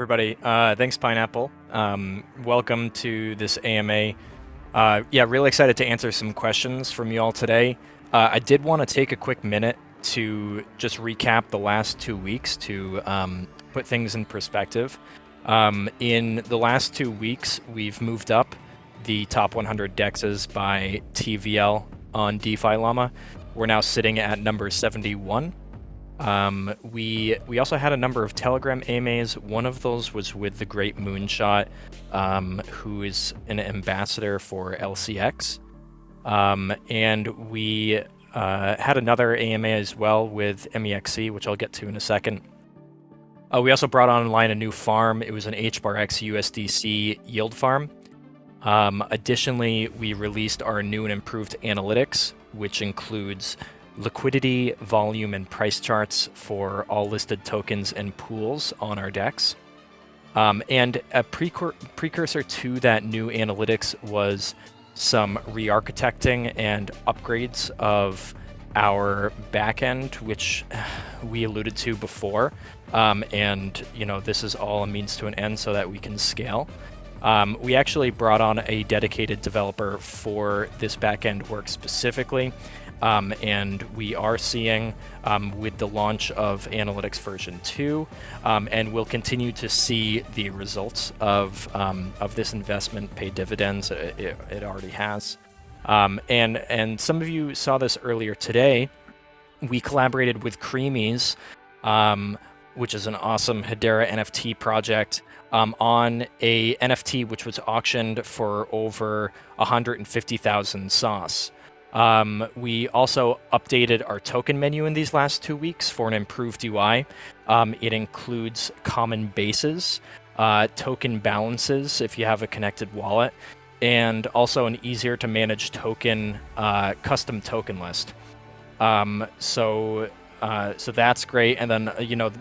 everybody. Thanks, Pineapple. Welcome to this AMA. Yeah, really excited to answer some questions from you all today. I did want to take a quick minute to just recap the last 2 weeks to put things in perspective. In the last 2 weeks, we've moved up the top 100 dexes by TVL on DeFi Llama. We're now sitting at number 71. We also had a number of Telegram AMAs. One of those was with the Great Moonshot, who is an ambassador for LCX. And we had another AMA as well with MEXC, which I'll get to in a second. We also brought online a new farm. It was an HBAR-X USDC yield farm. Additionally, we released our new and improved analytics, which includes liquidity, volume, and price charts for all listed tokens and pools on our DEX. And a precursor to that new analytics was some re-architecting and upgrades of our backend, which we alluded to before. And this is all a means to an end so that we can scale. We actually brought on a dedicated developer for this backend work specifically. And we are seeing with the launch of Analytics version 2, and we'll continue to see the results of this investment pay dividends. It already has. And some of you saw this earlier today. We collaborated with Creamies, which is an awesome Hedera NFT project, on a NFT which was auctioned for over 150,000 sauce. We also updated our token menu in these last 2 weeks for an improved UI. It includes common bases, token balances if you have a connected wallet, and also an easier to manage token, custom token list. So that's great. And then,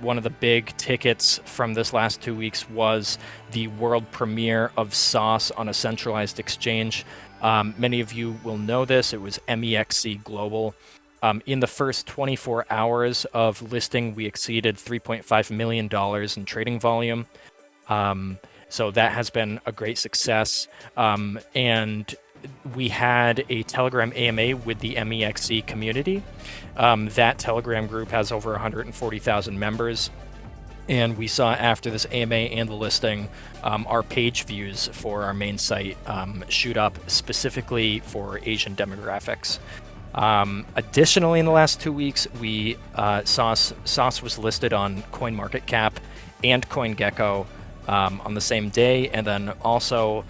one of the big tickets from this last 2 weeks was the world premiere of sauce on a centralized exchange. Many of you will know this. It was MEXC Global. In the first 24 hours of listing, we exceeded $3.5 million in trading volume. So that has been a great success. And we had a Telegram AMA with the MEXC community. That Telegram group has over 140,000 members. And we saw after this AMA and the listing, our page views for our main site shoot up specifically for Asian demographics. Additionally, in the last 2 weeks, Sauce was listed on CoinMarketCap and CoinGecko on the same day. And then also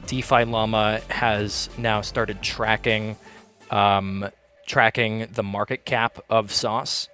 DeFi Llama has now started tracking the market cap of Sauce.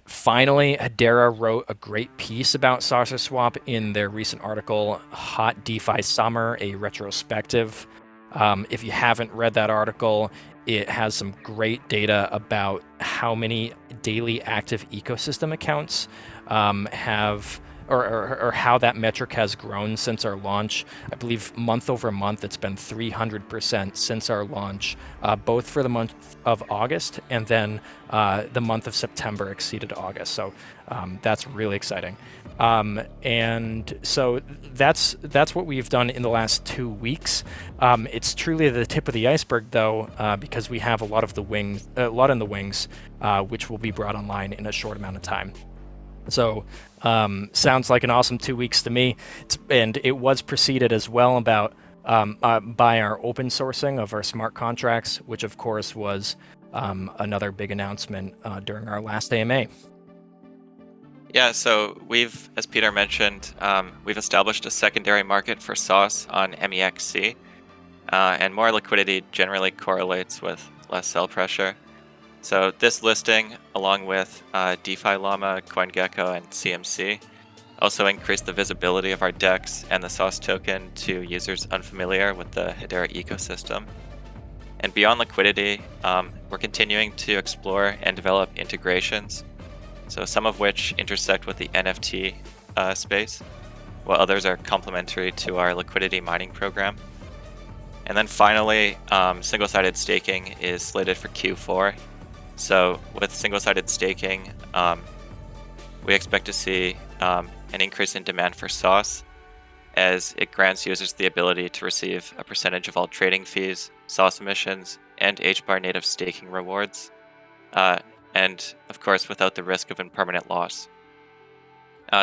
Finally, Hedera wrote a great piece about SaucerSwap in their recent article, Hot DeFi Summer, a retrospective. If you haven't read that article, it has some great data about how many daily active ecosystem accounts have, or how that metric has grown since our launch. I believe month over month, it's been 300% since our launch, both for the month of August and then the month of September exceeded August. So that's really exciting. And so that's what we've done in the last 2 weeks. It's truly the tip of the iceberg, though, because we have a lot in the wings, which will be brought online in a short amount of time. So sounds like an awesome 2 weeks to me. And it was preceded as well by our open sourcing of our smart contracts, which of course was another big announcement during our last AMA. Yeah, so we've, as Peter mentioned, we've established a secondary market for Sauce on MEXC, and more liquidity generally correlates with less sell pressure. So this listing, along with DeFi Llama, CoinGecko, and CMC, also increased the visibility of our DEX and the Sauce token to users unfamiliar with the Hedera ecosystem. And beyond liquidity, we're continuing to explore and develop integrations, so some of which intersect with the NFT space, while others are complementary to our liquidity mining program. And then finally, single-sided staking is slated for Q4. So with single-sided staking, we expect to see an increase in demand for Sauce, as it grants users the ability to receive a percentage of all trading fees, Sauce emissions, and HBAR native staking rewards, and of course without the risk of impermanent loss.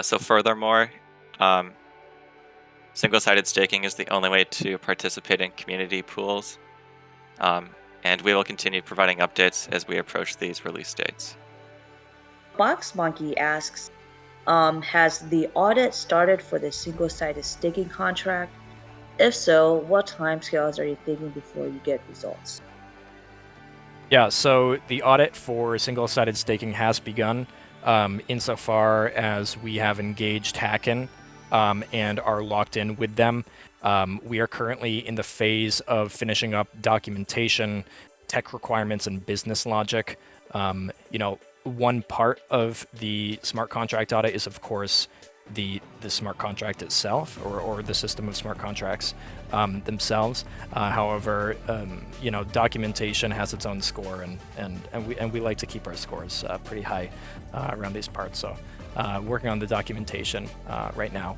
So furthermore, single-sided staking is the only way to participate in community pools, and we will continue providing updates as we approach these release dates. Box Monkey asks, has the audit started for the single-sided staking contract? If so, what timescales are you thinking before you get results? Yeah, so the audit for single-sided staking has begun, insofar as we have engaged Hacken and are locked in with them. We are currently in the phase of finishing up documentation, tech requirements, and business logic. One part of the smart contract audit is, of course, the smart contract itself, or the system of smart contracts themselves. However, documentation has its own score, and we like to keep our scores pretty high around these parts. So, working on the documentation right now.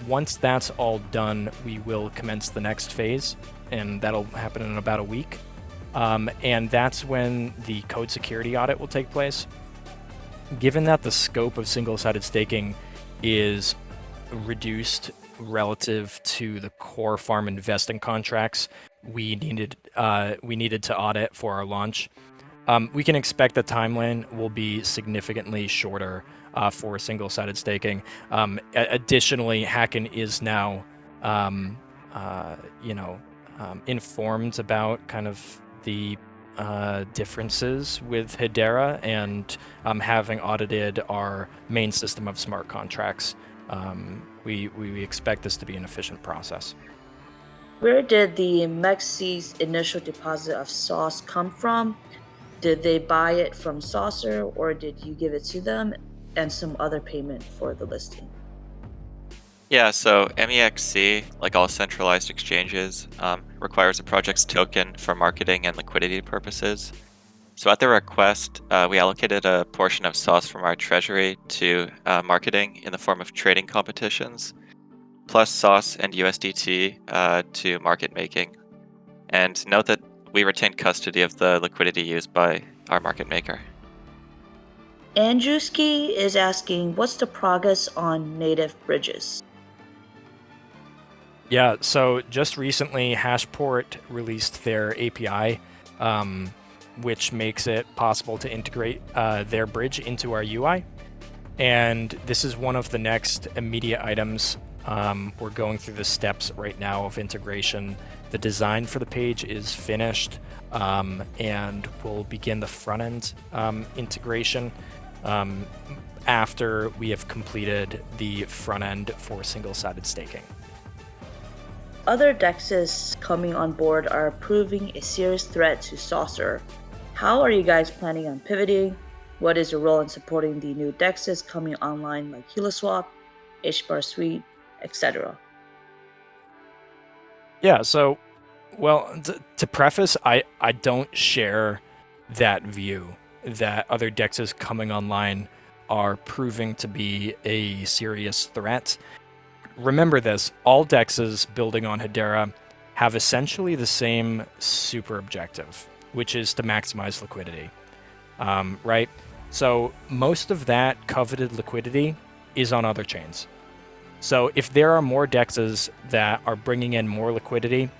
Once that's all done, we will commence the next phase, and that'll happen in about a week. And that's when the code security audit will take place. Given that the scope of single-sided staking is reduced relative to the core farm investing contracts we needed to audit for our launch, we can expect the timeline will be significantly shorter for single-sided staking. Additionally, Hacken is now informed about kind of the differences with Hedera, and having audited our main system of smart contracts, we expect this to be an efficient process. Where did the Mexi's initial deposit of Sauce come from? Did they buy it from Saucer, or did you give it to them and some other payment for the listing? Yeah, so MEXC, like all centralized exchanges, requires a project's token for marketing and liquidity purposes. So at the request, we allocated a portion of Sauce from our treasury to marketing in the form of trading competitions, plus Sauce and USDT to market making. And note that we retain custody of the liquidity used by our market maker. Andrewski is asking, what's the progress on native bridges? Yeah, so just recently, Hashport released their API, which makes it possible to integrate their bridge into our UI. And this is one of the next immediate items. We're going through the steps right now of integration. The design for the page is finished, and we'll begin the front-end integration after we have completed the front-end for single-sided staking. Other DEXs coming on board are proving a serious threat to Saucer. How are you guys planning on pivoting? What is your role in supporting the new DEXs coming online like SaucerSwap, HBAR Suite, etc.? Yeah, so, well, to preface, I don't share that view that other DEXs coming online are proving to be a serious threat. Remember this, all DEXs building on Hedera have essentially the same super objective, which is to maximize liquidity, right? So most of that coveted liquidity is on other chains. So if there are more DEXs that are bringing in more liquidity,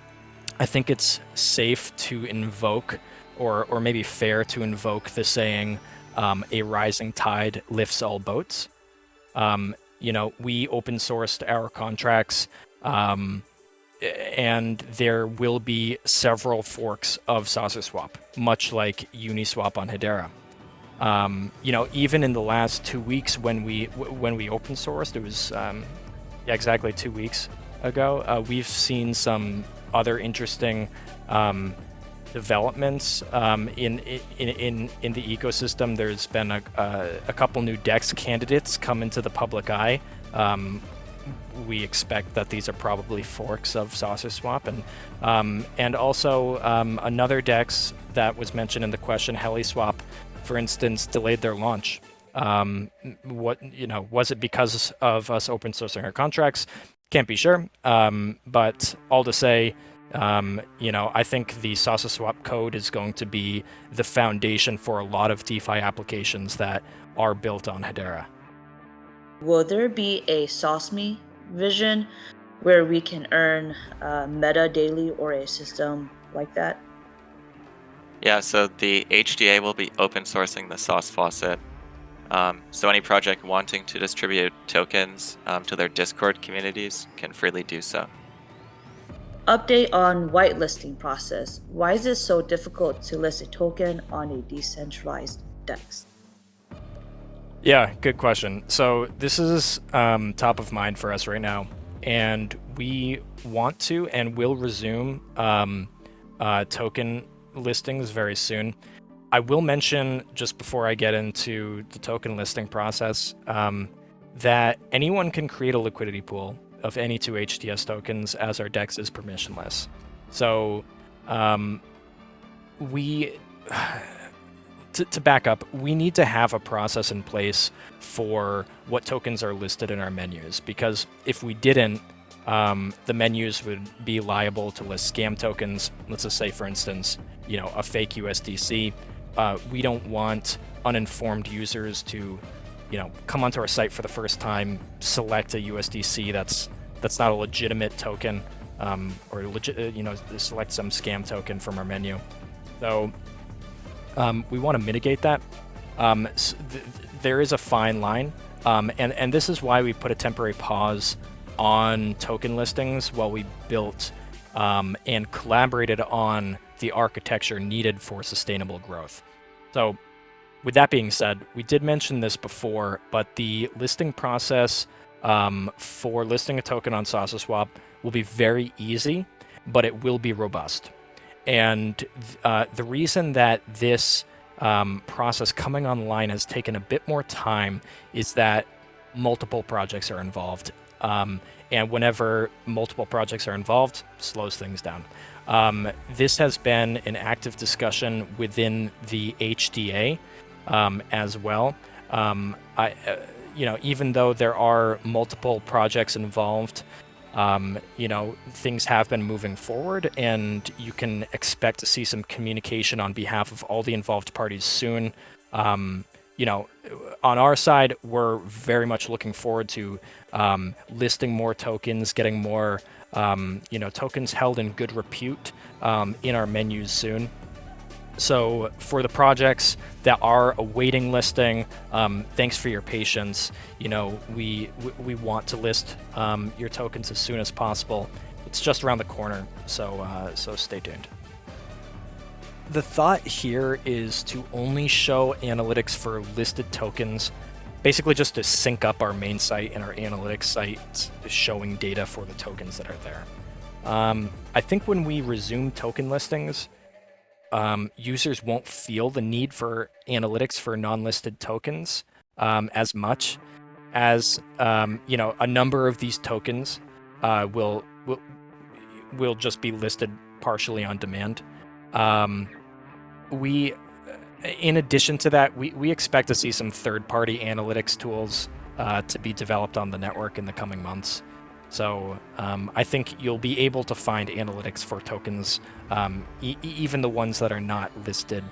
I think it's safe to invoke, or maybe fair to invoke the saying, a rising tide lifts all boats. We open sourced our contracts, and there will be several forks of SaucerSwap, much like Uniswap on Hedera. Even in the last 2 weeks when we open sourced, it was exactly 2 weeks ago. We've seen some other interesting developments in the ecosystem. There's been a couple new DEX candidates come into the public eye. We expect that these are probably forks of SaucerSwap, and also another DEX that was mentioned in the question, HeliSwap, for instance, delayed their launch. Was it because of us open sourcing our contracts? Can't be sure. But all to say, I think the SaucerSwap code is going to be the foundation for a lot of DeFi applications that are built on Hedera. Will there be a SauceMe vision where we can earn meta daily or a system like that? Yeah, so the HDA will be open sourcing the Sauce faucet. So any project wanting to distribute tokens to their Discord communities can freely do so. Update on whitelisting process. Why is it so difficult to list a token on a decentralized DEX? Yeah, good question. So this is top of mind for us right now, and we want to and will resume token listings very soon. I will mention, just before I get into the token listing process, that anyone can create a liquidity pool of any 2 HTS tokens, as our DEX is permissionless. So to back up, we need to have a process in place for what tokens are listed in our menus, because if we didn't, the menus would be liable to list scam tokens. Let's just say, for instance, a fake USDC. We don't want uninformed users to, come onto our site for the first time, select a USDC that's not a legitimate token, or select some scam token from our menu. So we want to mitigate that. There is a fine line, and this is why we put a temporary pause on token listings while we built and collaborated on the architecture needed for sustainable growth. So with that being said, we did mention this before, but the listing process for listing a token on SaucerSwap will be very easy, but it will be robust. And the reason that this process coming online has taken a bit more time is that multiple projects are involved. And whenever multiple projects are involved, slows things down. This has been an active discussion within the HDA as well. Even though there are multiple projects involved, things have been moving forward, and you can expect to see some communication on behalf of all the involved parties soon. On our side, we're very much looking forward to listing more tokens, getting more tokens held in good repute in our menus soon. So for the projects that are awaiting listing, thanks for your patience. We want to list your tokens as soon as possible. It's just around the corner, so stay tuned. The thought here is to only show analytics for listed tokens, basically just to sync up our main site and our analytics site showing data for the tokens that are there. I think when we resume token listings, users won't feel the need for analytics for non-listed tokens as much as a number of these tokens will just be listed partially on demand. In addition to that, we expect to see some third-party analytics tools to be developed on the network in the coming months. So I think you'll be able to find analytics for tokens, even the ones that are not listed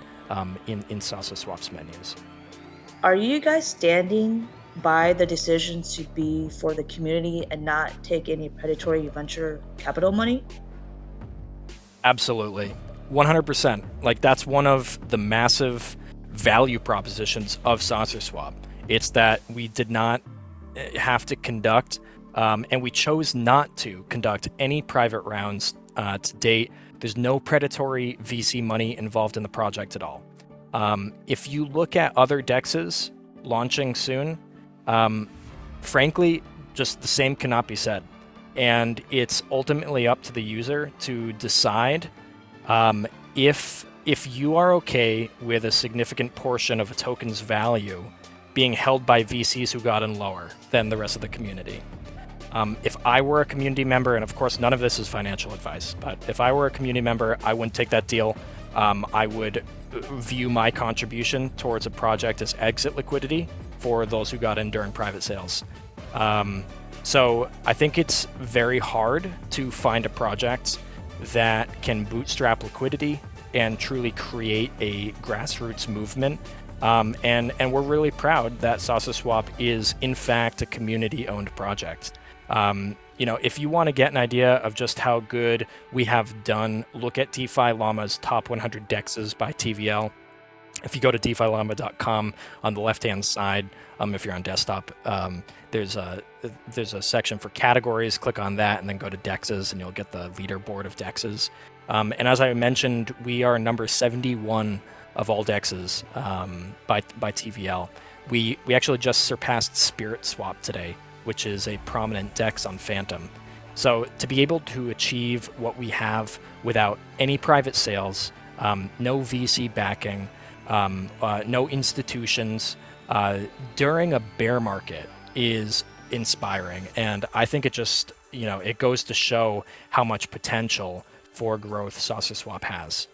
in SaucerSwap's menus. Are you guys standing by the decision to be for the community and not take any predatory venture capital money? Absolutely. 100%. That's one of the massive value propositions of SaucerSwap. It's that we did not have to conduct, and we chose not to conduct any private rounds to date. There's no predatory VC money involved in the project at all. If you look at other DEXs launching soon, frankly, just the same cannot be said. And it's ultimately up to the user to decide if you are okay with a significant portion of a token's value being held by VCs who got in lower than the rest of the community. If I were a community member, and of course none of this is financial advice, but if I were a community member, I wouldn't take that deal. I would view my contribution towards a project as exit liquidity for those who got in during private sales. So I think it's very hard to find a project that can bootstrap liquidity and truly create a grassroots movement. And we're really proud that SaucerSwap is in fact a community-owned project. If you want to get an idea of just how good we have done, look at DeFi Llama's top 100 dexes by TVL. If you go to DeFiLlama.com, on the left-hand side, if you're on desktop, there's a section for categories. Click on that and then go to dexes, and you'll get the leaderboard of dexes. And as I mentioned, we are number 71 of all dexes by TVL. We actually just surpassed SaucerSwap today, which is a prominent dex on Phantom. So to be able to achieve what we have without any private sales, no VC backing, no institutions, during a bear market is inspiring. And I think it just, it goes to show how much potential for growth SaucerSwap has.